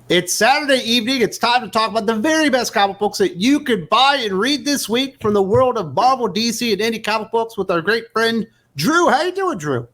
It's Saturday evening. It's time to talk about the very best comic books that you could buy and read this week from the world of Marvel, DC, and indie comic books with our great friend, Drew. How you doing, Drew?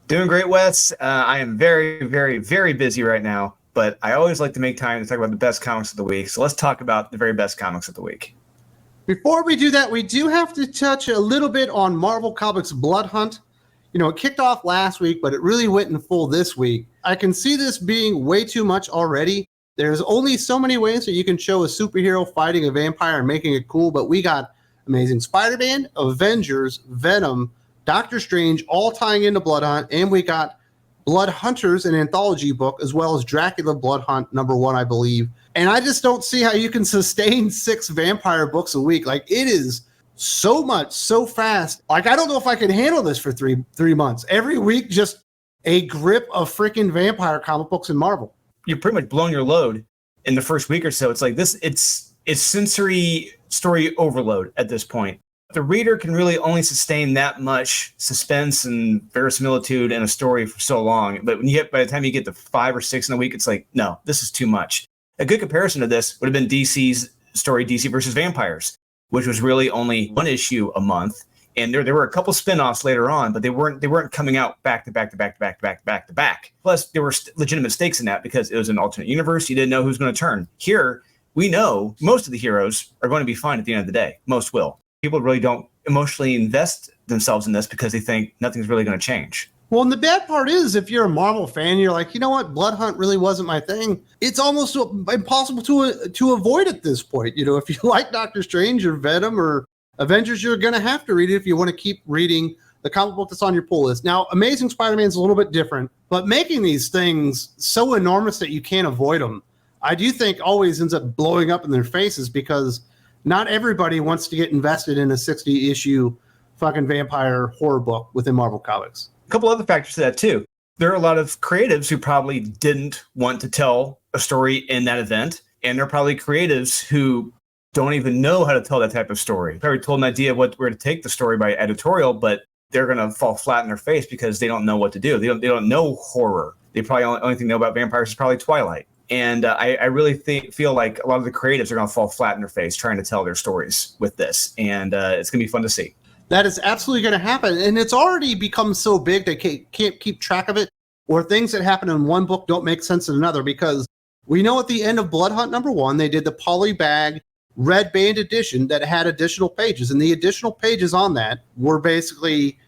Doing great, Wes. I am very, very, very busy right now, but I always like to make time to talk about the best comics of the week. So let's talk about the very best comics of the week. Before we do that, we do have to touch a little bit on Marvel Comics Blood Hunt. You know, it kicked off last week, but it really went in full this week. I can see this being way too much already. There's only so many ways that you can show a superhero fighting a vampire and making it cool, but we got Amazing Spider-Man, Avengers, Venom, Doctor Strange, all tying into Blood Hunt, and we got Blood Hunters, an anthology book, as well as Dracula Blood Hunt #1, I believe. And I just don't see how you can sustain 6 vampire books a week. Like, it is so much, so fast. Like, I don't know if I can handle this for three months. Every week, just a grip of freaking vampire comic books in Marvel. You're pretty much blown your load in the first week or so. It's like this, it's sensory story overload at this point. The reader can really only sustain that much suspense and verisimilitude in a story for so long. But by the time you get to 5 or 6 in a week, it's like, no, this is too much. A good comparison to this would have been DC's story, DC versus Vampires, which was really only 1 issue a month. And there were a couple spinoffs later on, but they weren't coming out back to back. Plus, there were legitimate stakes in that because it was an alternate universe. You didn't know who's going to turn. Here, we know most of the heroes are going to be fine at the end of the day. Most will. People really don't emotionally invest themselves in this because they think nothing's really going to change. Well, and the bad part is, if you're a Marvel fan, you're like, you know what, Blood Hunt really wasn't my thing. It's almost impossible to avoid at this point. You know, if you like Doctor Strange or Venom or Avengers, you're going to have to read it if you want to keep reading the comic book that's on your pull list. Now, Amazing Spider-Man is a little bit different, but making these things so enormous that you can't avoid them, I do think always ends up blowing up in their faces because not everybody wants to get invested in a 60-issue fucking vampire horror book within Marvel Comics. A couple other factors to that, too. There are a lot of creatives who probably didn't want to tell a story in that event, and there are probably creatives who don't even know how to tell that type of story. Probably told an idea of where to take the story by editorial, but they're going to fall flat in their face because they don't know what to do. They don't know horror. They probably only thing they know about vampires is probably Twilight. And I really feel like a lot of the creatives are going to fall flat in their face trying to tell their stories with this. And it's going to be fun to see. That is absolutely going to happen. And it's already become so big they can't keep track of it, or things that happen in one book don't make sense in another, because we know at the end of Blood Hunt #1, they did the polybag red band edition that had additional pages. And the additional pages on that were basically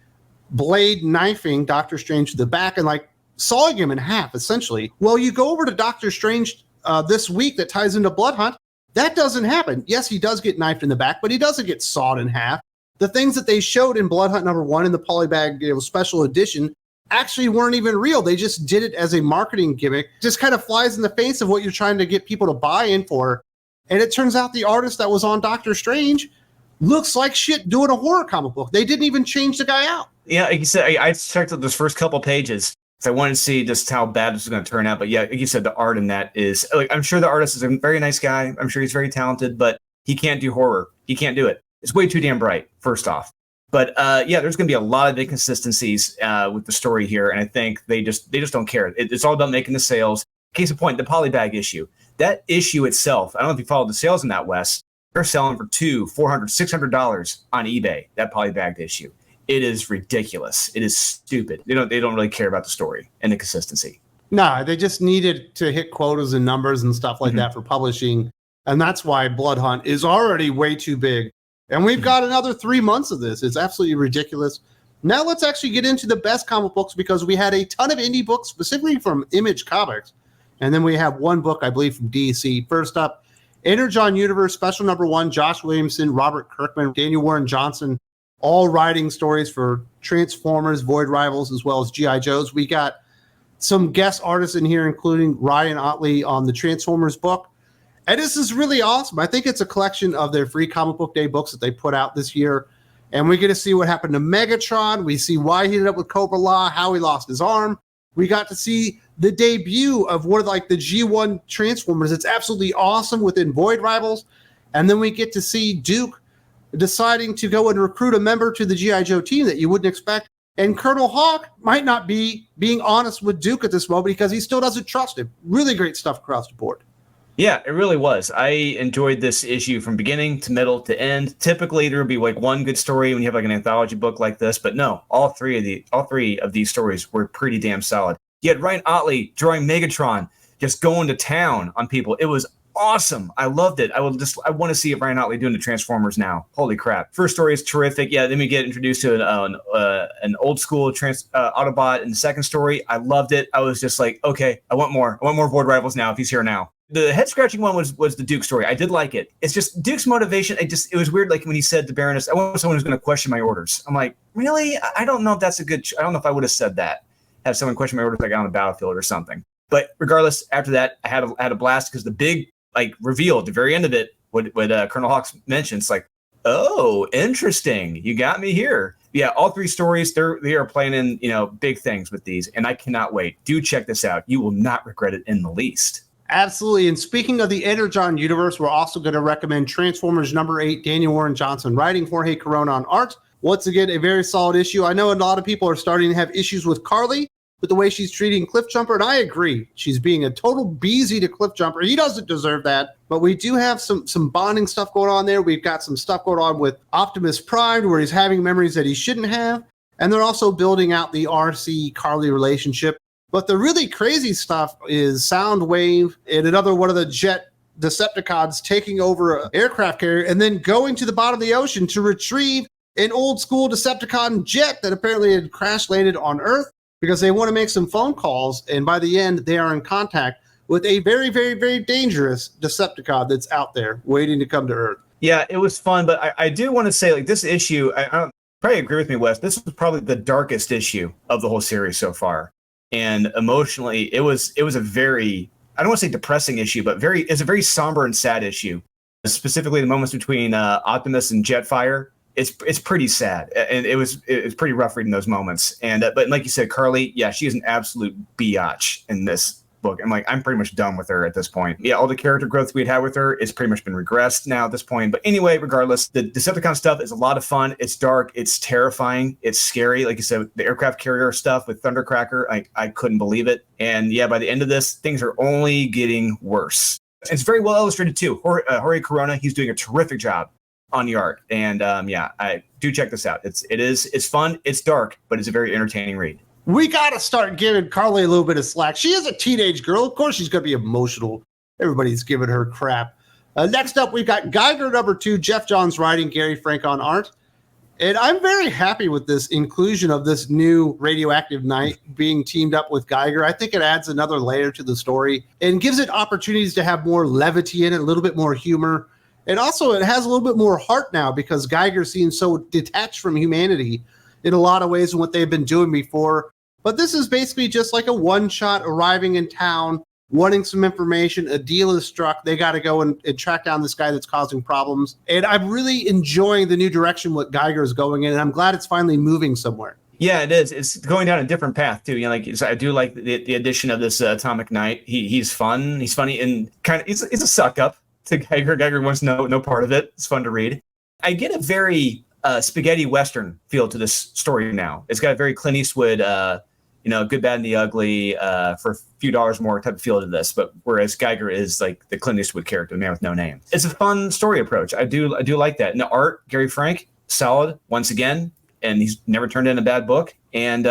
Blade knifing Doctor Strange to the back and like sawing him in half, essentially. Well, you go over to Doctor Strange this week that ties into Blood Hunt. That doesn't happen. Yes, he does get knifed in the back, but he doesn't get sawed in half. The things that they showed in Blood Hunt #1 in the polybag special edition actually weren't even real. They just did it as a marketing gimmick. Just kind of flies in the face of what you're trying to get people to buy in for. And it turns out the artist that was on Doctor Strange looks like shit doing a horror comic book. They didn't even change the guy out. Yeah, like you said, I checked out those first couple pages. So I wanted to see just how bad this is going to turn out. But yeah, like you said, the art in that is, like, I'm sure the artist is a very nice guy. I'm sure he's very talented, but he can't do horror. He can't do it. It's way too damn bright, first off. But yeah, there's going to be a lot of inconsistencies with the story here. And I think they just don't care. It's all about making the sales. Case in point, the polybag issue. That issue itself, I don't know if you followed the sales in that, Wes. They're selling for $200, $400, $600 on eBay, that polybagged issue. It is ridiculous. It is stupid. They don't really care about the story and the consistency. No, they just needed to hit quotas and numbers and stuff like that for publishing. And that's why Blood Hunt is already way too big. And we've got another 3 months of this. It's absolutely ridiculous. Now let's actually get into the best comic books, because we had a ton of indie books, specifically from Image Comics. And then we have one book, I believe, from DC. First up, Energon Universe Special #1, Josh Williamson, Robert Kirkman, Daniel Warren Johnson, all writing stories for Transformers, Void Rivals, as well as G.I. Joes. We got some guest artists in here, including Ryan Otley on the Transformers book. And this is really awesome. I think it's a collection of their free comic book day books that they put out this year. And we get to see what happened to Megatron. We see why he ended up with Cobra Law, how he lost his arm. We got to see the debut of one of like the G1 Transformers. It's absolutely awesome within Void Rivals. And then we get to see Duke deciding to go and recruit a member to the G.I. Joe team that you wouldn't expect. And Colonel Hawk might not be being honest with Duke at this moment because he still doesn't trust him. Really great stuff across the board. Yeah, it really was. I enjoyed this issue from beginning to middle to end. Typically, there would be like one good story when you have like an anthology book like this, but no, all three of these stories were pretty damn solid. You had Ryan Otley drawing Megatron, just going to town on people. It was awesome. I loved it. I want to see Ryan Otley doing the Transformers now. Holy crap! First story is terrific. Yeah, then we get introduced to an old school Autobot in the second story. I loved it. I was just like, okay, I want more. I want more Void Rivals now if he's here now. The head scratching one was the Duke story. I did like it. It's just Duke's motivation. It was weird. Like when he said to Baroness, I want someone who's going to question my orders. I'm like, really? I don't know if that's I don't know if I would have said that. Have someone question my orders like on the battlefield or something. But regardless, after that, I had a blast because the big like reveal at the very end of it, what Colonel Hawks mentioned, it's like, oh, interesting. You got me here. Yeah, all three stories, they are planning, big things with these, and I cannot wait. Do check this out. You will not regret it in the least. Absolutely. And speaking of the Energon universe, we're also going to recommend Transformers number 8, Daniel Warren Johnson writing, Jorge Corona on art. Once again, a very solid issue. I know a lot of people are starting to have issues with Carly, with the way she's treating Cliffjumper, and I agree. She's being a total beezy to Cliffjumper. He doesn't deserve that, but we do have some bonding stuff going on there. We've got some stuff going on with Optimus Prime, where he's having memories that he shouldn't have, and they're also building out the RC-Carly relationship. But the really crazy stuff is Soundwave and another one of the jet Decepticons taking over an aircraft carrier and then going to the bottom of the ocean to retrieve an old school Decepticon jet that apparently had crash landed on Earth because they want to make some phone calls. And by the end, they are in contact with a very, very, very dangerous Decepticon that's out there waiting to come to Earth. Yeah, it was fun. But I do want to say, like, this issue, I don't probably agree with me, Wes. This was probably the darkest issue of the whole series so far. And emotionally, it was a very, I don't want to say depressing issue, but it's a very somber and sad issue. Specifically, the moments between Optimus and Jetfire, it's pretty sad, and it's pretty rough reading those moments. And but like you said, Carly, yeah, she is an absolute biatch in this book. I'm pretty much done with her at this point. Yeah, all the character growth we had with her is pretty much been regressed now at this point. But anyway, regardless, the Decepticon stuff is a lot of fun. It's dark, it's terrifying, it's scary. Like you said, the aircraft carrier stuff with Thundercracker, I couldn't believe it. And yeah, by the end of this, things are only getting worse. It's very well illustrated too. Jorge Corona, he's doing a terrific job on the art. And yeah, I do check this out. It's fun, it's dark, but it's a very entertaining read. We got to start giving Carly a little bit of slack. She is a teenage girl. Of course, she's going to be emotional. Everybody's giving her crap. Next up, we've got Geiger number 2, Jeff Johns writing, Gary Frank on art. And I'm very happy with this inclusion of this new Radioactive Knight being teamed up with Geiger. I think it adds another layer to the story and gives it opportunities to have more levity in it, a little bit more humor. And also, it has a little bit more heart now because Geiger seems so detached from humanity in a lot of ways than what they've been doing before. But this is basically just like a one-shot arriving in town, wanting some information. A deal is struck. They got to go and track down this guy that's causing problems. And I'm really enjoying the new direction what Geiger is going in, and I'm glad it's finally moving somewhere. Yeah, it is. It's going down a different path too. I do like the addition of this Atomic Knight. He's fun. He's funny and kind of. He's a suck up to Geiger. Geiger wants no part of it. It's fun to read. I get a very spaghetti western feel to this story now. It's got a very Clint Eastwood. Good, Bad, and the Ugly for a few dollars more type of feel to this. But whereas Geiger is like the Clint Eastwood character, the man with no name. It's a fun story approach. I do like that. And the art, Gary Frank, solid once again, and he's never turned in a bad book. And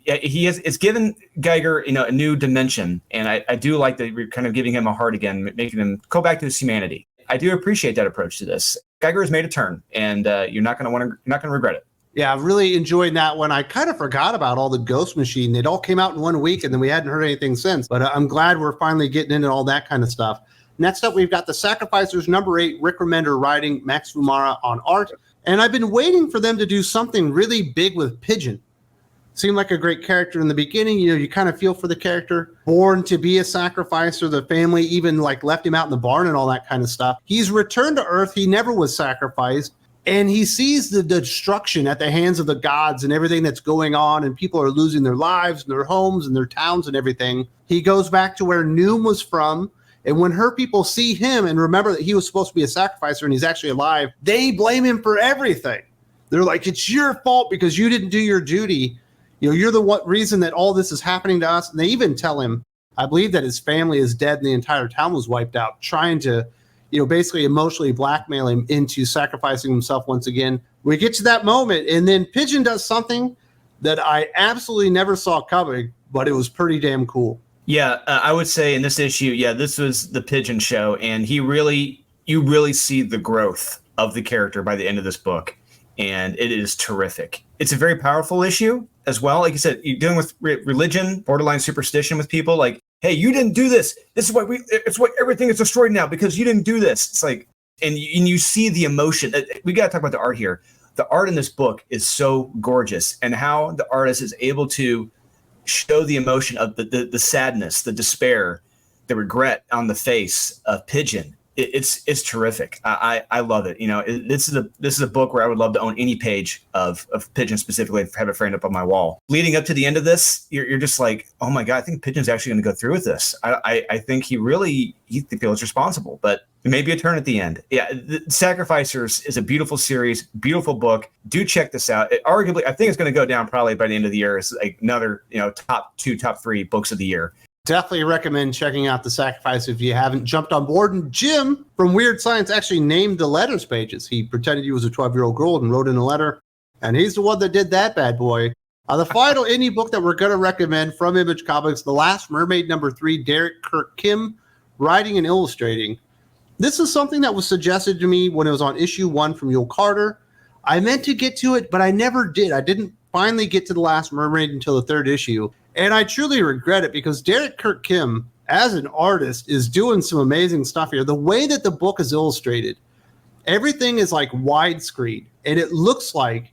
it's given Geiger a new dimension, and I do like that we're kind of giving him a heart again, making him go back to his humanity. I do appreciate that approach to this. Geiger has made a turn, and you're not going to regret it. Yeah, I've really enjoyed that one. I kind of forgot about all the Ghost Machine. It all came out in 1 week, and then we hadn't heard anything since. But I'm glad we're finally getting into all that kind of stuff. Next up, we've got The Sacrificers, number 8, Rick Remender writing, Max Fumara on art. And I've been waiting for them to do something really big with Pigeon. Seemed like a great character in the beginning. You kind of feel for the character. Born to be a sacrificer, the family even left him out in the barn and all that kind of stuff. He's returned to Earth. He never was sacrificed. And he sees the destruction at the hands of the gods and everything that's going on, and people are losing their lives and their homes and their towns and everything. He goes back to where Noom was from, and when her people see him and remember that he was supposed to be a sacrificer and he's actually alive, they blame him for everything. They're like, it's your fault because you didn't do your duty. You're the reason that all this is happening to us. And they even tell him, I believe that his family is dead and the entire town was wiped out, trying to, basically emotionally blackmail him into sacrificing himself once again. We get to that moment, and then Pigeon does something that I absolutely never saw coming, but it was pretty damn cool. Yeah, I would say in this issue, this was the Pigeon show, and you really see the growth of the character by the end of this book, and it is terrific. It's a very powerful issue as well. Like you said, you're dealing with religion, borderline superstition with people. Like, hey, you didn't do this. This is it's what everything is destroyed now because you didn't do this. It's like, and you see the emotion. We got to talk about the art here. The art in this book is so gorgeous, and how the artist is able to show the emotion of the sadness, the despair, the regret on the face of Pigeon. It's terrific. I love it. This is a book where I would love to own any page of Pigeon specifically and have it framed up on my wall. Leading up to the end of this, you're just like, oh my God, I think Pigeon's actually going to go through with this. I think he feels responsible, but there may be a turn at the end. Yeah, the Sacrificers is a beautiful series, beautiful book. Do check this out. Arguably, I think it's going to go down probably by the end of the year as another top 2, top 3 books of the year. Definitely recommend checking out The Sacrifice if you haven't jumped on board. And Jim from Weird Science actually named the letters pages. He pretended he was a 12-year-old girl and wrote in a letter, and he's the one that did that bad boy. The final indie book that we're going to recommend from Image Comics, The Last Mermaid #3, Derek Kirk Kim, writing and illustrating. This is something that was suggested to me when it was on issue 1 from Yul Carter. I meant to get to it, but I never did. I didn't finally get to The Last Mermaid until the 3rd issue. And I truly regret it because Derek Kirk Kim, as an artist, is doing some amazing stuff here. The way that the book is illustrated, everything is like widescreen, and it looks like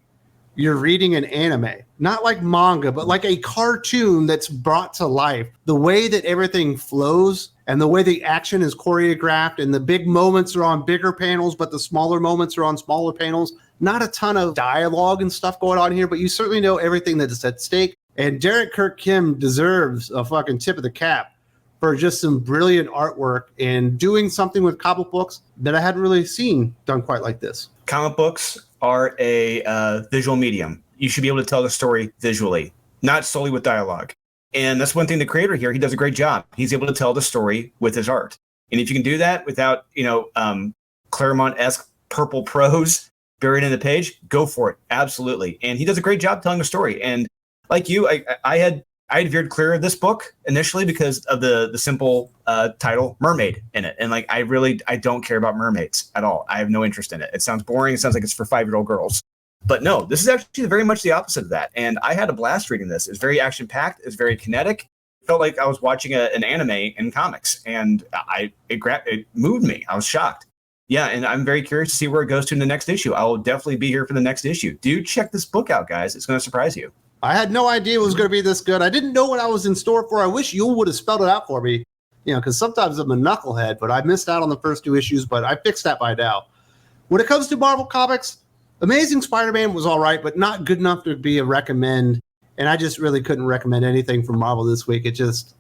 you're reading an anime. Not like manga, but like a cartoon that's brought to life. The way that everything flows and the way the action is choreographed and the big moments are on bigger panels, but the smaller moments are on smaller panels. Not a ton of dialogue and stuff going on here, but you certainly know everything that is at stake. And Derek Kirk Kim deserves a fucking tip of the cap for just some brilliant artwork and doing something with comic books that I hadn't really seen done quite like this. Comic books are a visual medium. You should be able to tell the story visually, not solely with dialogue. And that's one thing the creator here, he does a great job. He's able to tell the story with his art. And if you can do that without, Claremont-esque purple prose buried in the page, go for it. Absolutely. And he does a great job telling a story. And like you, I had veered clear of this book initially because of the simple title Mermaid in it. And I don't care about mermaids at all. I have no interest in it. It sounds boring. It sounds like it's for 5-year-old girls. But no, this is actually very much the opposite of that. And I had a blast reading this. It's very action-packed. It's very kinetic. It felt like I was watching an anime in comics. And it moved me. I was shocked. Yeah, and I'm very curious to see where it goes to in the next issue. I will definitely be here for the next issue. Do check this book out, guys. It's going to surprise you. I had no idea it was going to be this good. I didn't know what I was in store for. I wish Yul would have spelled it out for me, because sometimes I'm a knucklehead, but I missed out on the first 2 issues, but I fixed that by now. When it comes to Marvel Comics, Amazing Spider-Man was all right, but not good enough to be a recommend, and I just really couldn't recommend anything from Marvel this week. It just,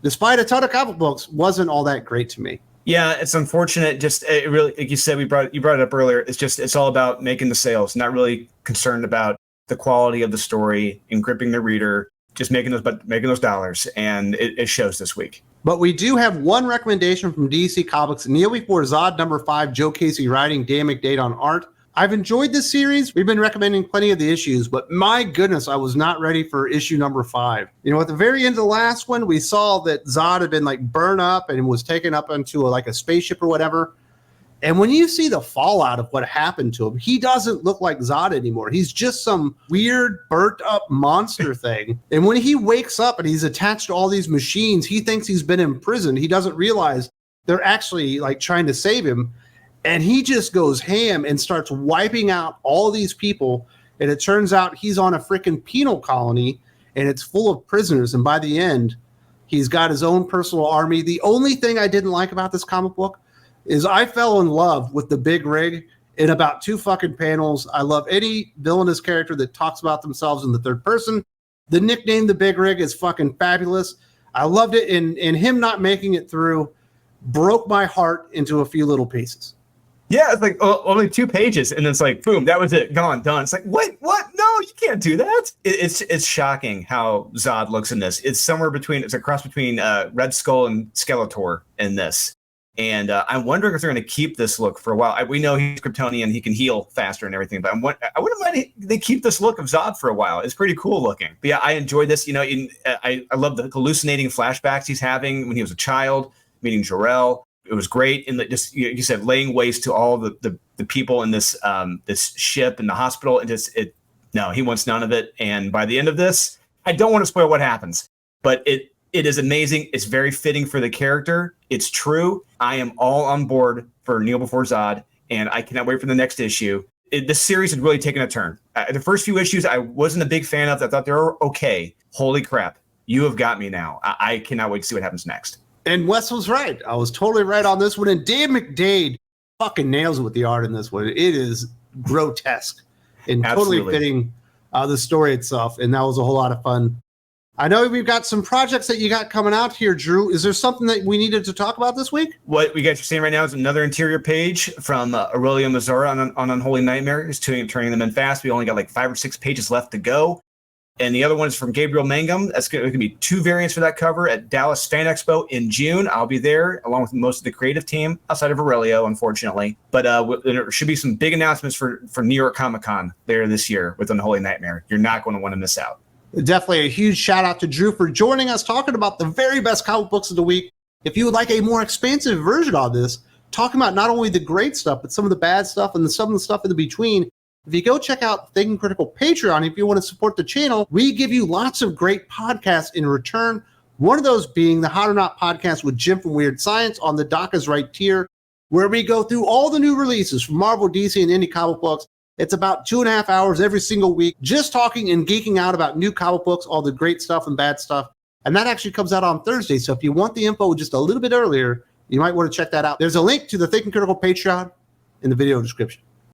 despite a ton of comic books, wasn't all that great to me. Yeah, it's unfortunate. Just it really, like you said, you brought it up earlier. It's all about making the sales, not really concerned about the quality of the story and gripping the reader, just making those dollars, and it shows this week. But we do have one recommendation from DC Comics, Kneel Before Zod #5, Joe Casey writing, Dan McDade on art. I've enjoyed this series. We've been recommending plenty of the issues, but my goodness, I was not ready for issue #5. At the very end of the last one, we saw that Zod had been burned up and was taken up into a spaceship or whatever. And when you see the fallout of what happened to him, he doesn't look like Zod anymore. He's just some weird, burnt-up monster thing. And when he wakes up and he's attached to all these machines, he thinks he's been imprisoned. He doesn't realize they're actually trying to save him. And he just goes ham and starts wiping out all these people. And it turns out he's on a freaking penal colony, and it's full of prisoners. And by the end, he's got his own personal army. The only thing I didn't like about this comic book is I fell in love with the Big Rig in about 2 fucking panels. I love any villainous character that talks about themselves in the third person. The nickname The Big Rig is fucking fabulous. I loved it, and him not making it through broke my heart into a few little pieces. Yeah, it's like only 2 pages, and it's like, boom, that was it, gone, done. It's like, what? No, you can't do that. It's shocking how Zod looks in this. It's a cross between Red Skull and Skeletor in this. And I'm wondering if they're going to keep this look for a while. We know he's Kryptonian, he can heal faster and everything, but I wouldn't mind they keep this look of Zod for a while. It's pretty cool looking. But yeah, I enjoyed this. You know, I love the hallucinating flashbacks he's having when he was a child, meeting Jor-El. It was great, and just you said laying waste to all the people in this this ship in the hospital, and no, he wants none of it. And by the end of this, I don't want to spoil what happens, but it is amazing. It's very fitting for the character. It's true. I am all on board for Kneel Before Zod, and I cannot wait for the next issue. The series had really taken a turn. The first few issues I wasn't a big fan of. I thought they were okay. Holy crap, you have got me now. I cannot wait to see what happens next. And Wes was right. I was totally right on this one. And Dave McDade fucking nails it with the art in this one. It is grotesque and totally fitting the story itself. And that was a whole lot of fun. I know we've got some projects that you got coming out here, Drew. Is there something that we needed to talk about this week? What we got seeing right now is another interior page from Aurelio Mazzara on Unholy Nightmare. He's turning them in fast. We only got like 5 or 6 pages left to go. And the other one is from Gabriel Mangum. That's going to be 2 variants for that cover at Dallas Fan Expo in June. I'll be there along with most of the creative team outside of Aurelio, unfortunately. But there should be some big announcements for New York Comic Con later this year with Unholy Nightmare. You're not going to want to miss out. Definitely a huge shout out to Drew for joining us, talking about the very best comic books of the week. If you would like a more expansive version of this, talking about not only the great stuff, but some of the bad stuff and some of the stuff in the between, if you go check out Thinking Critical Patreon, if you want to support the channel, we give you lots of great podcasts in return. One of those being the Hot or Not podcast with Jim from Weird Science on the Doc is Right tier, where we go through all the new releases from Marvel, DC, and indie comic books. It's about 2.5 hours every single week, just talking and geeking out about new comic books, all the great stuff and bad stuff. And that actually comes out on Thursday. So if you want the info just a little bit earlier, you might want to check that out. There's a link to the Thinking Critical Patreon in the video description.